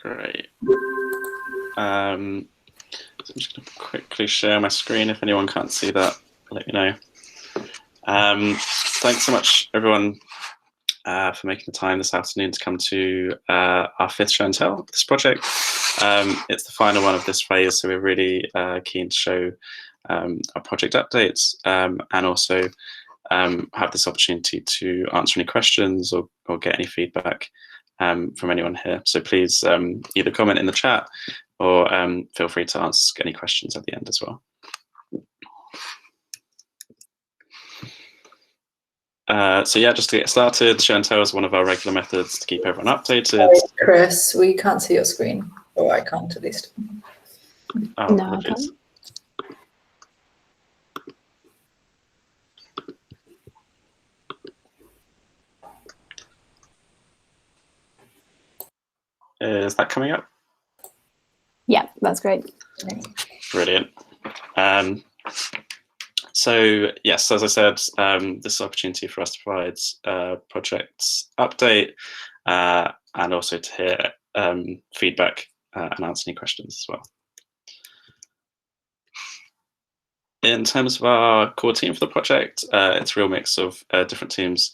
Great. So I'm just going to quickly share my screen. If anyone can't see that, let me know. Thanks so much, everyone, for making the time this afternoon to come to our 5th show and tell of this project. It's the final one of this phase, so we're really keen to show our project updates and also have this opportunity to answer any questions or get any feedback from anyone here. So please either comment in the chat or feel free to ask any questions at the end as well. So yeah, just to get started, show and tell is one of our regular methods to keep everyone updated. Sorry, Chris, we can't see your screen, or I can't at least. Oh, no, I can't. Is that coming up? Yeah, that's great. Brilliant. So yes, as I said, this is an opportunity for us to provide projects update and also to hear feedback and answer any questions as well. In terms of our core team for the project, it's a real mix of different teams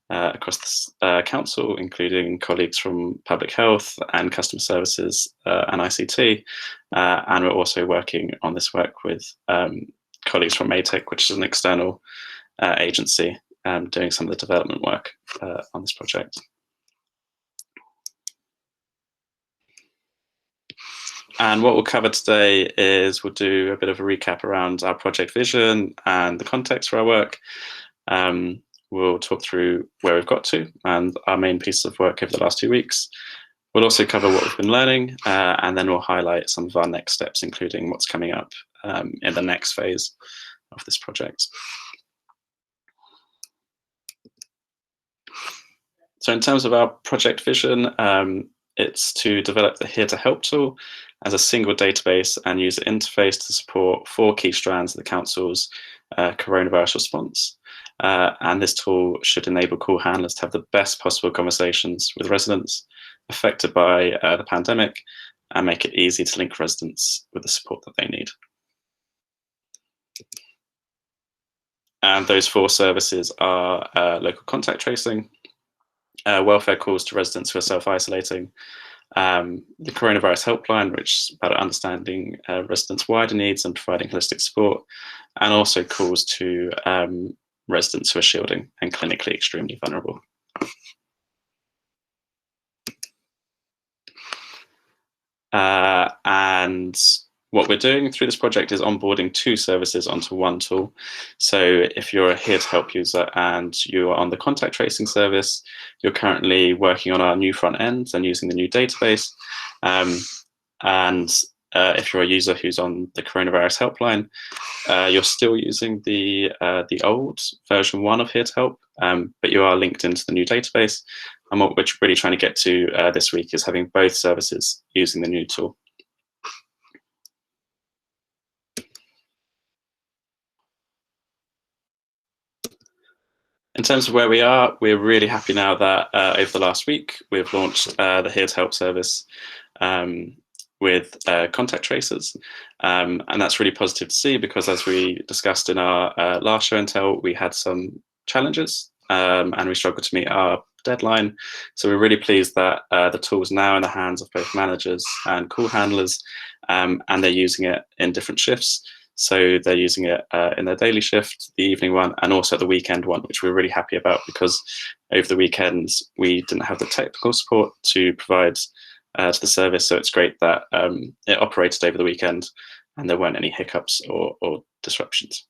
across the council, including colleagues from public health and customer services and ICT. And we're also working on this work with colleagues from Maytech, which is an external agency doing some of the development work on this project. And what we'll cover today is we'll do a bit of a recap around our project vision and the context for our work. We'll talk through where we've got to and our main pieces of work over the last 2 weeks. We'll also cover what we've been learning, and then we'll highlight some of our next steps, including what's coming up in the next phase of this project. So in terms of our project vision, it's to develop the Here to Help tool as a single database and user interface to support 4 key strands of the Council's coronavirus response. And this tool should enable call handlers to have the best possible conversations with residents affected by the pandemic and make it easy to link residents with the support that they need. And those 4 services are local contact tracing, welfare calls to residents who are self-isolating, the coronavirus helpline, which is about understanding residents' wider needs and providing holistic support, and also calls to residents who are shielding and clinically extremely vulnerable. And what we're doing through this project is onboarding 2 services onto 1 tool. So if you're a Here to Help user and you are on the contact tracing service, you're currently working on our new front end and using the new database. If you're a user who's on the coronavirus helpline, you're still using the old version 1 of Here to Help, but you are linked into the new database. And what we're really trying to get to this week is having both services using the new tool. In terms of where we are, we're really happy now that over the last week, we've launched the Here to Help service with contact tracers. And that's really positive to see because as we discussed in our last show and tell, we had some challenges and we struggled to meet our deadline. So we're really pleased that the tool is now in the hands of both managers and call handlers, and they're using it in different shifts. So they're using it in their daily shift, the evening one, and also the weekend one, which we're really happy about because over the weekends, we didn't have the technical support to provide to the service. So it's great that it operated over the weekend and there weren't any hiccups or disruptions.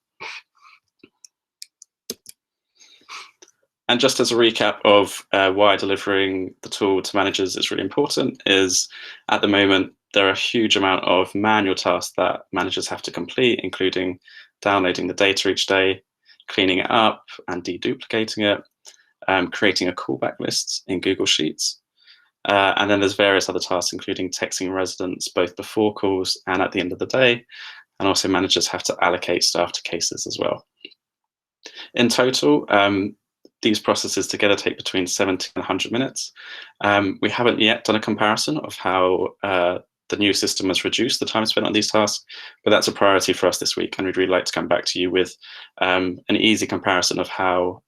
And just as a recap of why delivering the tool to managers is really important is at the moment, there are a huge amount of manual tasks that managers have to complete, including downloading the data each day, cleaning it up and deduplicating it, creating a callback list in Google Sheets. And then there's various other tasks, including texting residents both before calls and at the end of the day. And also managers have to allocate staff to cases as well. In total, these processes together take between 70 and 100 minutes. We haven't yet done a comparison of how the new system has reduced the time spent on these tasks, but that's a priority for us this week, and we'd really like to come back to you with an easy comparison of how,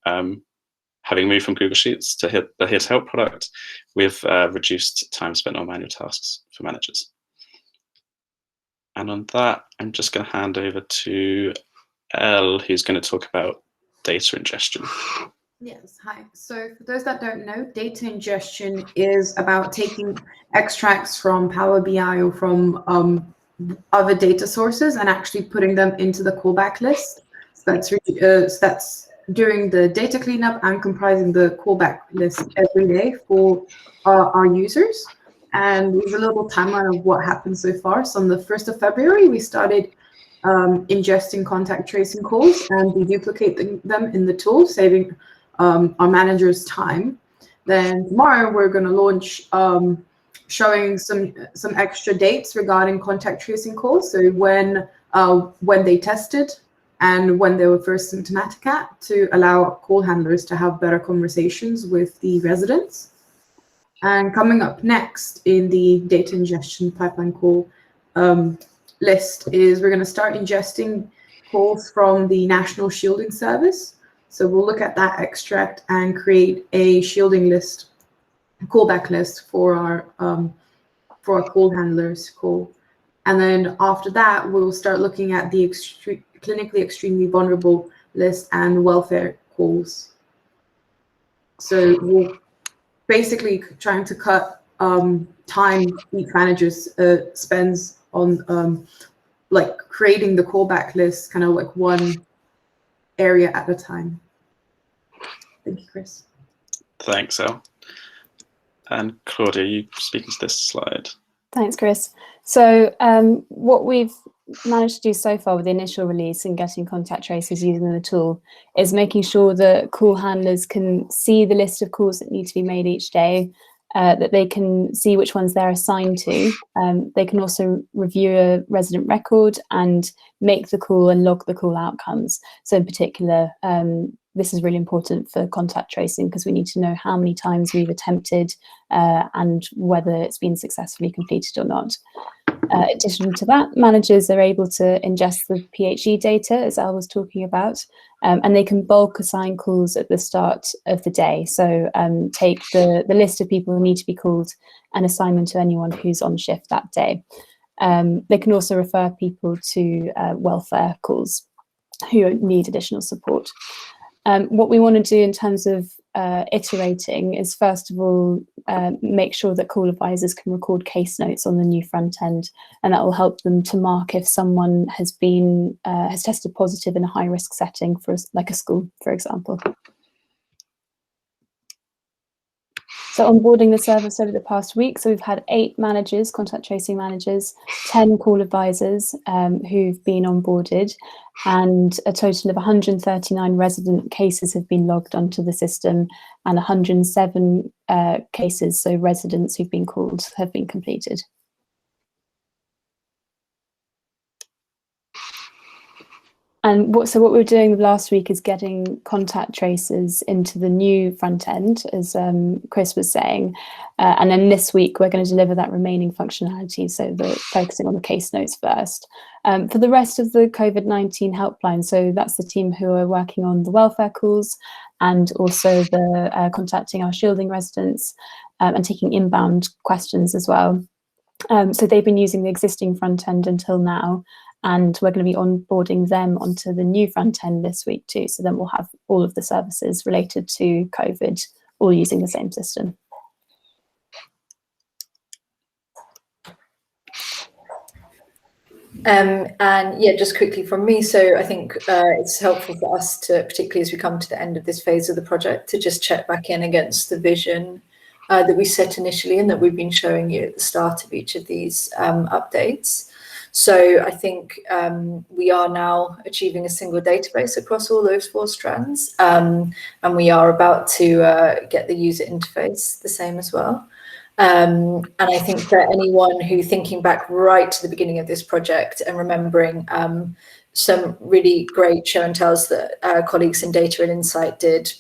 having moved from Google Sheets to the Here to Help product, we've reduced time spent on manual tasks for managers. And on that, I'm just going to hand over to Elle, who's going to talk about data ingestion. Yes, hi. So for those that don't know, data ingestion is about taking extracts from Power BI or from other data sources and actually putting them into the callback list. So that's doing the data cleanup and comprising the callback list every day for our users. And there's a little timeline of what happened so far. So on the 1st of February, we started ingesting contact tracing calls and deduplicating them in the tool, saving our managers time. Then tomorrow we're going to launch showing some extra dates regarding contact tracing calls. So when they tested and when they were first symptomatic at, to allow call handlers to have better conversations with the residents. And coming up next in the data ingestion pipeline call list is we're going to start ingesting calls from the National Shielding Service. So we'll look at that extract and create a shielding list, callback list for our call handlers call. And then after that, we'll start looking at the clinically extremely vulnerable list and welfare calls. So we'll basically trying to cut time each manager spends on like creating the callback list, kind of like one area at a time. Thank you, Chris. Thanks, Elle. And Claudia, you speaking to this slide. Thanks, Chris. So what we've managed to do so far with the initial release and getting contact tracers using the tool is making sure that call handlers can see the list of calls that need to be made each day, that they can see which ones they're assigned to. They can also review a resident record and make the call and log the call outcomes. So in particular, this is really important for contact tracing because we need to know how many times we've attempted and whether it's been successfully completed or not. In addition to that, managers are able to ingest the PHE data, as Al was talking about, and they can bulk assign calls at the start of the day. So take the list of people who need to be called and assign them to anyone who's on shift that day. They can also refer people to welfare calls who need additional support. What we want to do in terms of iterating is, first of all, make sure that call advisors can record case notes on the new front end, and that will help them to mark if someone has been has tested positive in a high risk setting, for like a school, for example. So onboarding the service over the past week, so we've had 8 managers, contact tracing managers, 10 call advisors who've been onboarded, and a total of 139 resident cases have been logged onto the system, and 107 cases, so residents who've been called, have been completed. And what we're doing last week is getting contact tracers into the new front end, as Chris was saying. And then this week, we're going to deliver that remaining functionality, so focusing on the case notes first. For the rest of the COVID-19 helpline, so that's the team who are working on the welfare calls and also the contacting our shielding residents and taking inbound questions as well. So they've been using the existing front end until now, and we're going to be onboarding them onto the new front end this week too. So then we'll have all of the services related to COVID all using the same system. And yeah, just quickly from me. So I think it's helpful for us to, particularly as we come to the end of this phase of the project, to just check back in against the vision that we set initially and that we've been showing you at the start of each of these updates. So I think we are now achieving a single database across all those 4 strands, and we are about to get the user interface the same as well. And I think for anyone who, thinking back right to the beginning of this project and remembering some really great show and tells that colleagues in Data and Insight did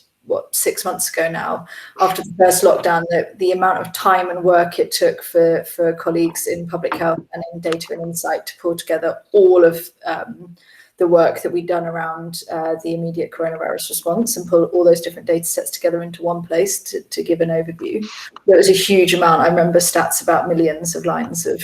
6 months ago now, after the first lockdown, the amount of time and work it took for colleagues in public health and in data and insight to pull together all of the work that we'd done around the immediate coronavirus response and pull all those different data sets together into one place to give an overview. There was a huge amount. I remember stats about millions of lines of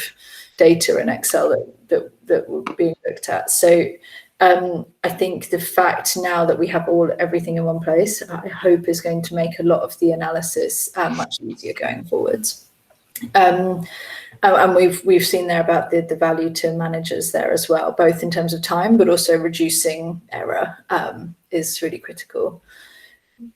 data in Excel that were being looked at. So I think the fact now that we have everything in one place, I hope is going to make a lot of the analysis much easier going forwards. And we've seen there about the value to managers there as well, both in terms of time, but also reducing error is really critical.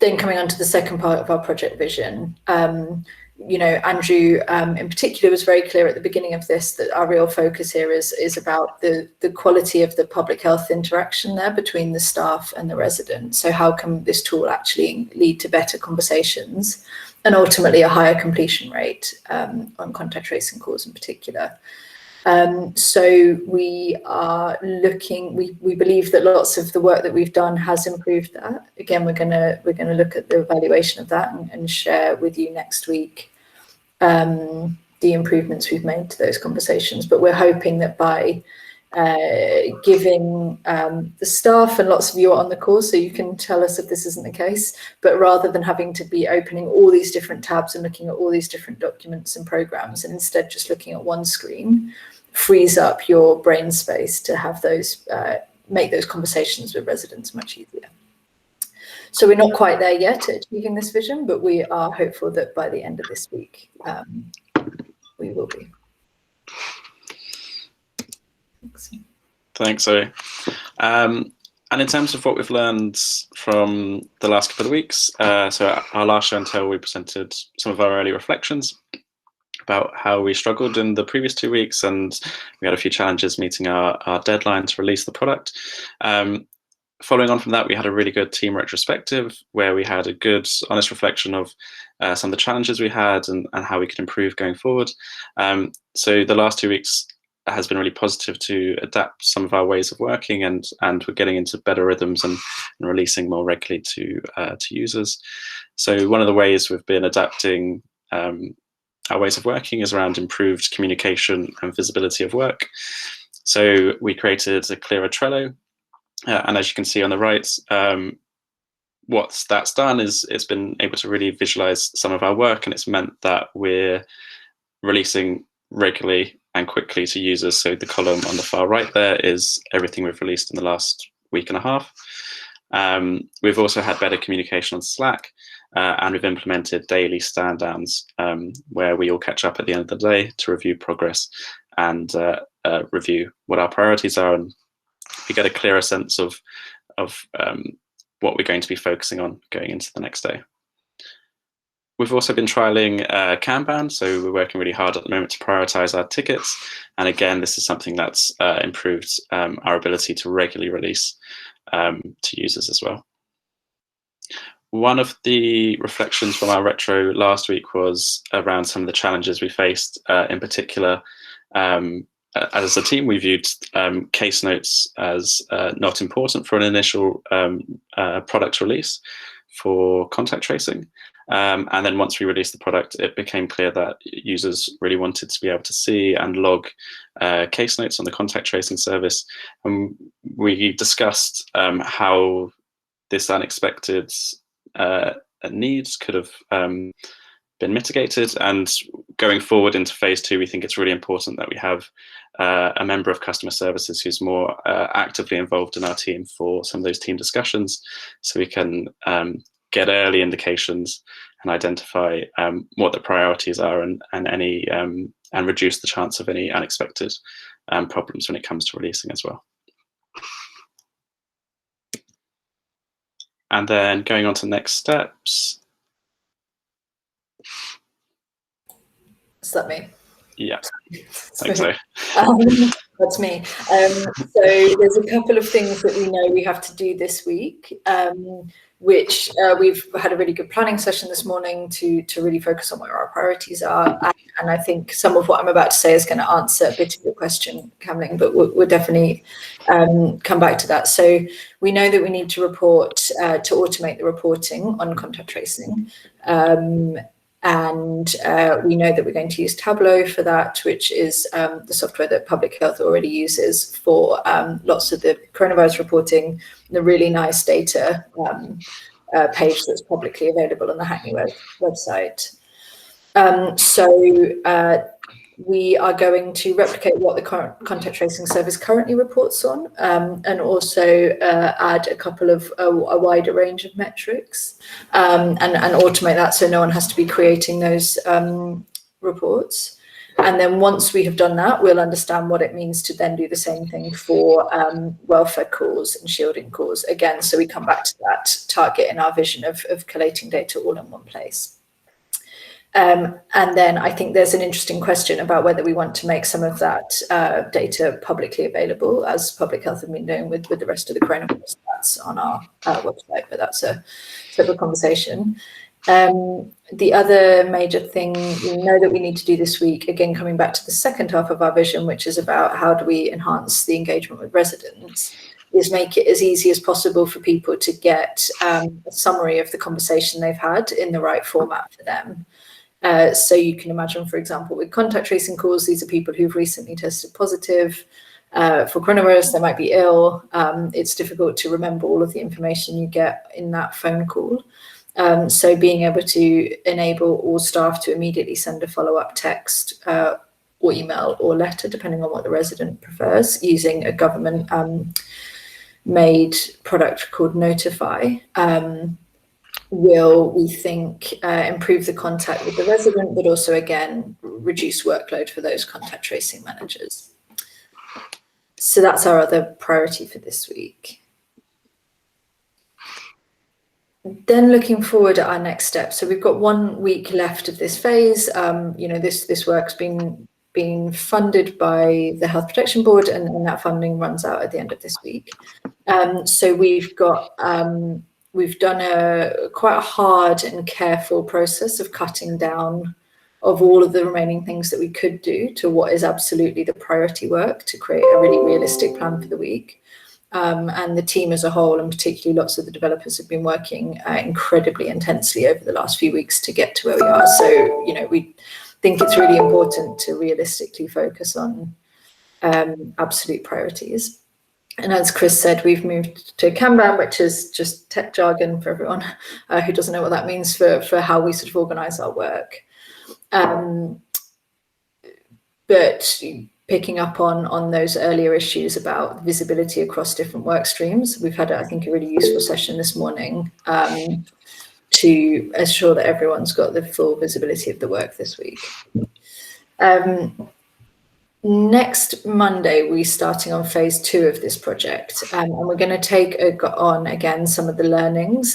Then coming on to the second part of our project vision, Andrew in particular was very clear at the beginning of this that our real focus here is about the quality of the public health interaction there between the staff and the resident. So how can this tool actually lead to better conversations and ultimately a higher completion rate on contact tracing calls in particular. So we are looking. We believe that lots of the work that we've done has improved that. Again, we're gonna look at the evaluation of that and share with you next week the improvements we've made to those conversations. But we're hoping that by giving the staff, and lots of you are on the call, so you can tell us if this isn't the case, but rather than having to be opening all these different tabs and looking at all these different documents and programs, and instead just looking at one screen, frees up your brain space to have those, make those conversations with residents much easier. So we're not quite there yet at achieving this vision, but we are hopeful that by the end of this week, we will be. Thanks, Zoe. And in terms of what we've learned from the last couple of weeks, so our last show and tell, we presented some of our early reflections about how we struggled in the previous 2 weeks, and we had a few challenges meeting our deadline to release the product. Following on from that, we had a really good team retrospective where we had a good, honest reflection of some of the challenges we had and how we could improve going forward. So the last 2 weeks has been really positive to adapt some of our ways of working, and we're getting into better rhythms and releasing more regularly to users. So one of the ways we've been adapting our ways of working is around improved communication and visibility of work. So we created a clearer Trello, and as you can see on the right, what that's done is it's been able to really visualize some of our work, and it's meant that we're releasing regularly and quickly to users. So the column on the far right there is everything we've released in the last week and a half. We've also had better communication on Slack, and we've implemented daily stand downs where we all catch up at the end of the day to review progress and review what our priorities are, and we get a clearer sense of what we're going to be focusing on going into the next day. We've also been trialing Kanban, so we're working really hard at the moment to prioritize our tickets. And again, this is something that's improved our ability to regularly release to users as well. One of the reflections from our retro last week was around some of the challenges we faced. In particular, as a team, we viewed case notes as not important for an initial product release for contact tracing. And then once we released the product, it became clear that users really wanted to be able to see and log case notes on the contact tracing service. And we discussed how this unexpected needs could have been mitigated. And going forward into phase 2, we think it's really important that we have a member of customer services who's more actively involved in our team for some of those team discussions, so we can get early indications and identify what the priorities are and reduce the chance of any unexpected problems when it comes to releasing as well. And then going on to next steps. Is that me? Yeah, thanks. That's me. So there's a couple of things that we know we have to do this week, which we've had a really good planning session this morning to really focus on where our priorities are. And I think some of what I'm about to say is going to answer a bit of your question, Kamling, but we'll definitely come back to that. So we know that we need to report, to automate the reporting on contact tracing. And we know that we're going to use Tableau for that, which is the software that public health already uses for lots of the coronavirus reporting, the really nice data page that's publicly available on the Hackney website. So we are going to replicate what the current contact tracing service currently reports on, and also add a couple of a wider range of metrics, and automate that so no one has to be creating those reports. And then once we have done that, we'll understand what it means to then do the same thing for welfare calls and shielding calls again. So we come back to that target in our vision of collating data all in one place. And then I think there's an interesting question about whether we want to make some of that data publicly available, as public health have been doing with the rest of the coronavirus stats on our website, but that's a separate conversation. The other major thing we know that we need to do this week, again, coming back to the second half of our vision, which is about how do we enhance the engagement with residents, is make it as easy as possible for people to get a summary of the conversation they've had in the right format for them. So you can imagine, for example, with contact tracing calls, these are people who've recently tested positive for coronavirus. They might be ill. It's difficult to remember all of the information you get in that phone call. So being able to enable all staff to immediately send a follow-up text or email or letter, depending on what the resident prefers, using a government made product called Notify, will, we think, improve the contact with the resident, but also, again, reduce workload for those contact tracing managers. So that's our other priority for this week. Then looking forward at our next step. So we've got 1 week left of this phase. This work's been funded by the Health Protection Board, and that funding runs out at the end of this week. So we've done quite a hard and careful process of cutting down of all of the remaining things that we could do to what is absolutely the priority work to create a really realistic plan for the week. And the team as a whole, and particularly lots of the developers, have been working incredibly intensely over the last few weeks to get to where we are. So, we think it's really important to realistically focus on absolute priorities. And as Chris said, we've moved to Kanban, which is just tech jargon for everyone who doesn't know what that means for how we sort of organise our work. But picking up on those earlier issues about visibility across different work streams, we've had, I think, a really useful session this morning to ensure that everyone's got the full visibility of the work this week. Next Monday, we're starting on phase 2 of this project, and we're going to take on again some of the learnings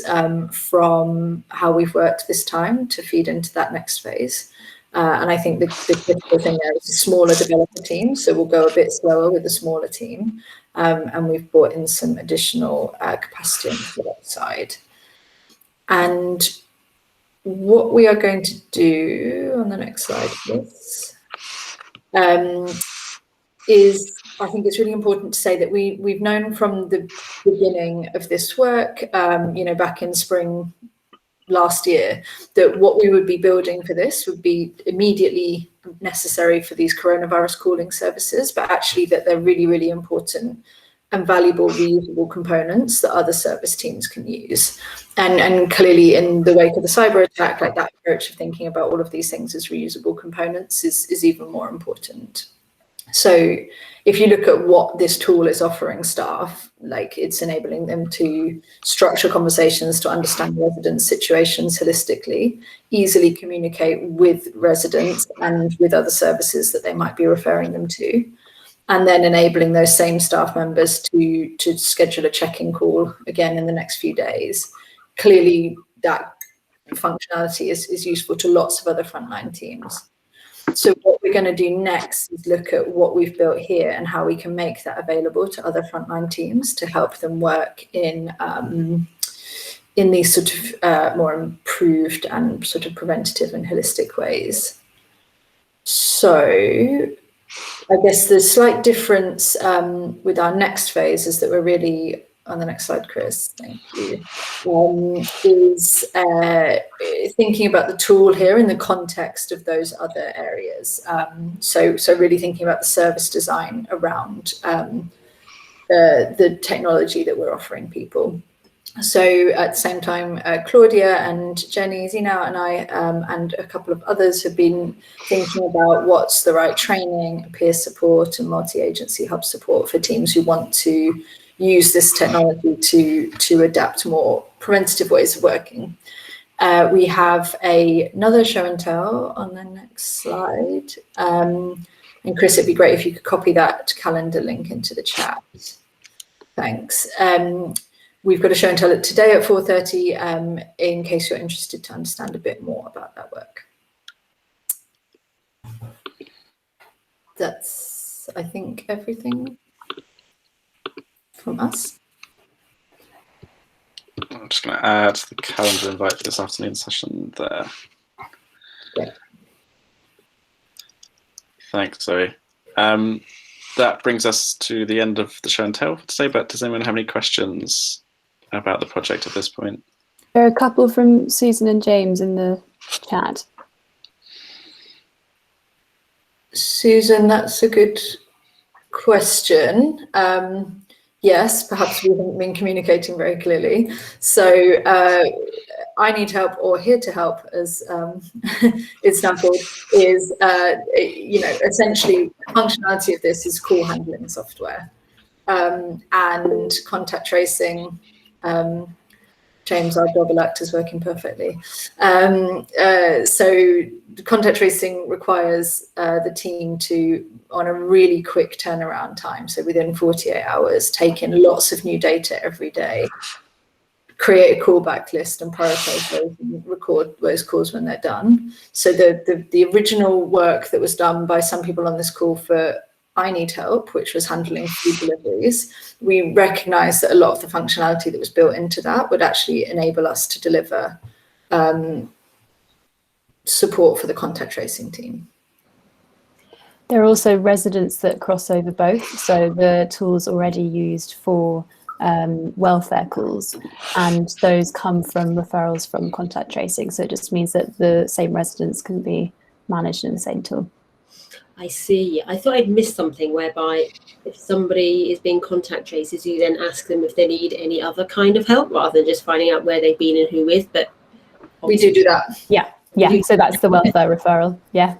from how we've worked this time to feed into that next phase. And I think the critical thing there is a smaller developer team, so we'll go a bit slower with the smaller team, and we've brought in some additional capacity on the product side. And what we are going to do on the next slide, please. Is I think it's really important to say that we've known from the beginning of this work, back in spring last year, that what we would be building for this would be immediately necessary for these coronavirus calling services, but actually that they're really, really important and valuable reusable components that other service teams can use. And clearly in the wake of the cyber attack, like that approach of thinking about all of these things as reusable components is even more important. So if you look at what this tool is offering staff, like it's enabling them to structure conversations, to understand residents' situations holistically, easily communicate with residents and with other services that they might be referring them to, and then enabling those same staff members to schedule a check-in call again in the next few days. Clearly that functionality is useful to lots of other frontline teams. So what we're going to do next is look at what we've built here and how we can make that available to other frontline teams to help them work in these sort of more improved and sort of preventative and holistic ways. So I guess the slight difference with our next phase is that we're really, on the next slide, Chris, thank you, is thinking about the tool here in the context of those other areas. So really thinking about the service design around the technology that we're offering people. So at the same time, Claudia and Jenny, Zina and I and a couple of others have been thinking about what's the right training, peer support and multi-agency hub support for teams who want to use this technology to adapt more preventative ways of working. We have another show and tell on the next slide. And Chris, it'd be great if you could copy that calendar link into the chat. Thanks. We've got a show and tell today at 4:30 in case you're interested to understand a bit more about that work. That's, I think, everything from us. I'm just going to add the calendar invite for this afternoon session there. Great. Thanks, Zoe. That brings us to the end of the show and tell for today, but does anyone have any questions about the project at this point? There are a couple from Susan and James in the chat. Susan, that's a good question. Yes, perhaps we haven't been communicating very clearly. So I need help, or here to help, as it's now called, is essentially the functionality of this is call handling software and contact tracing. James, our double act is working perfectly. So contact tracing requires the team to, on a really quick turnaround time, so within 48 hours, take in lots of new data every day, create a callback list and prioritize those and record those calls when they're done. So the original work that was done by some people on this call for I Need Help, which was handling food deliveries, we recognized that a lot of the functionality that was built into that would actually enable us to deliver support for the contact tracing team. There are also residents that cross over both. So the tool's already used for welfare calls, and those come from referrals from contact tracing. So it just means that the same residents can be managed in the same tool. I see. I thought I'd missed something whereby if somebody is being contact traced, you then ask them if they need any other kind of help rather than just finding out where they've been and who with. But we do that. Yeah. So that's the welfare referral. Yeah.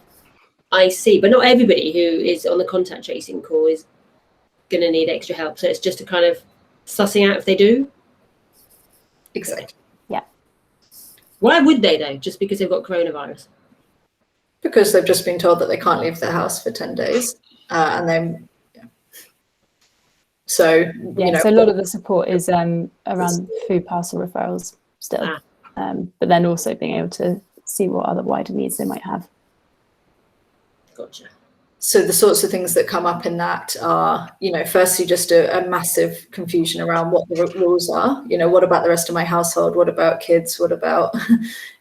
I see. But not everybody who is on the contact tracing call is going to need extra help. So it's just a kind of sussing out if they do. Exactly. Yeah. Why would they though? Just because they've got coronavirus? Because they've just been told that they can't leave their house for 10 days. And then, So, so a lot of the support is around food parcel referrals still. But then also being able to see what other wider needs they might have. Gotcha. So the sorts of things that come up in that are, firstly, just a massive confusion around what the rules are. What about the rest of my household? What about kids? What about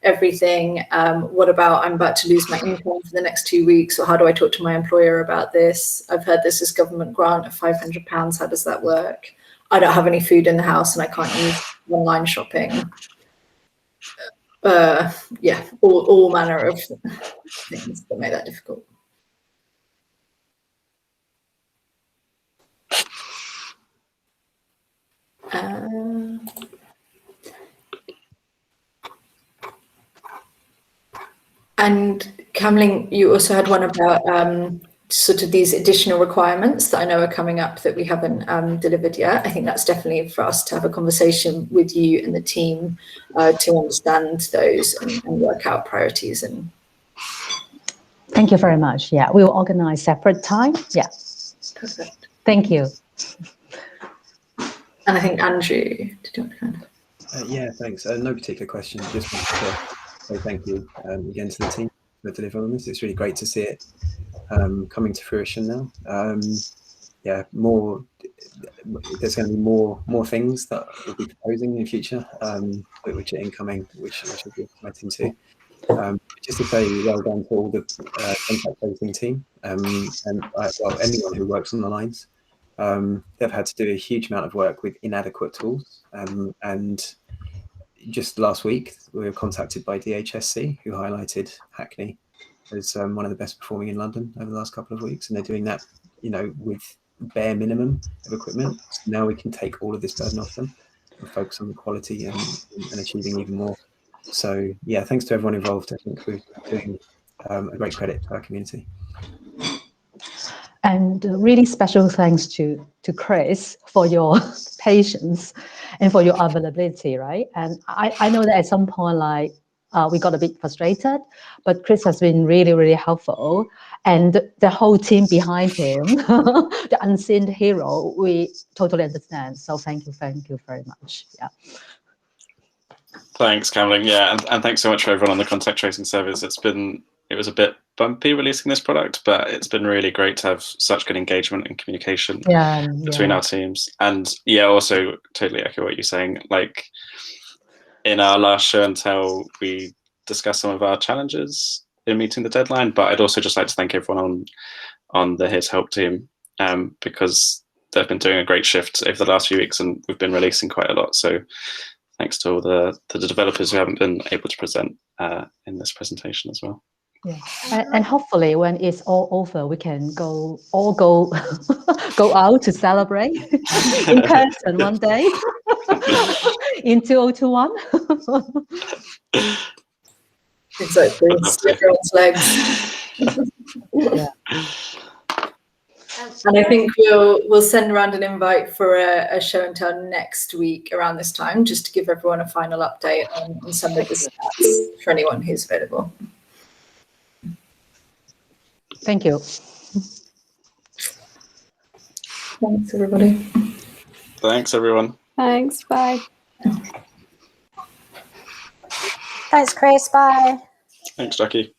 everything? What about I'm about to lose my income for the next 2 weeks? Or how do I talk to my employer about this? I've heard this is government grant of £500. How does that work? I don't have any food in the house and I can't use online shopping. All manner of things that make that difficult. And Camling, you also had one about sort of these additional requirements that I know are coming up that we haven't delivered yet. I think that's definitely for us to have a conversation with you and the team to understand those and work out priorities. And thank you very much. Yeah, we will organize separate time. Yeah. Perfect. Thank you. And I think Andrew, did you want to kind yeah, thanks. No particular question. Just wanted to say thank you again to the team deliver on this. It's really great to see it coming to fruition now. Yeah, there's going to be more things that we'll be proposing in the future, which are incoming, which will be exciting too. Just to say well done to all the contact tracing team and well, anyone who works on the lines. They've had to do a huge amount of work with inadequate tools, and just last week we were contacted by DHSC, who highlighted Hackney as one of the best performing in London over the last couple of weeks, and they're doing that, with bare minimum of equipment. So now we can take all of this burden off them and focus on the quality and achieving even more. So yeah, thanks to everyone involved. I think we're doing a great credit to our community. And really special thanks to Chris for your patience and for your availability, right? And I know that at some point, we got a bit frustrated, but Chris has been really, really helpful. And the whole team behind him, the unseen hero, we totally understand. So thank you very much. Yeah. Thanks, Cameron. Yeah, and thanks so much for everyone on the contact tracing service. It was a bit bumpy releasing this product, but it's been really great to have such good engagement and communication between our teams. And yeah, also totally echo what you're saying. Like in our last show and tell, we discussed some of our challenges in meeting the deadline, but I'd also just like to thank everyone on the Here to Help team, because they've been doing a great shift over the last few weeks, and we've been releasing quite a lot. So thanks to all the developers who haven't been able to present in this presentation as well. Yeah, and hopefully when it's all over, we can go out to celebrate in person one day in 2021. Exactly, everyone's legs. Yeah. And I think we'll send around an invite for a show and tell next week around this time, just to give everyone a final update on some of the stats for anyone who's available. Thank you. Thanks, everybody. Thanks, everyone. Thanks. Bye. Thanks, Chris. Bye. Thanks, Jackie.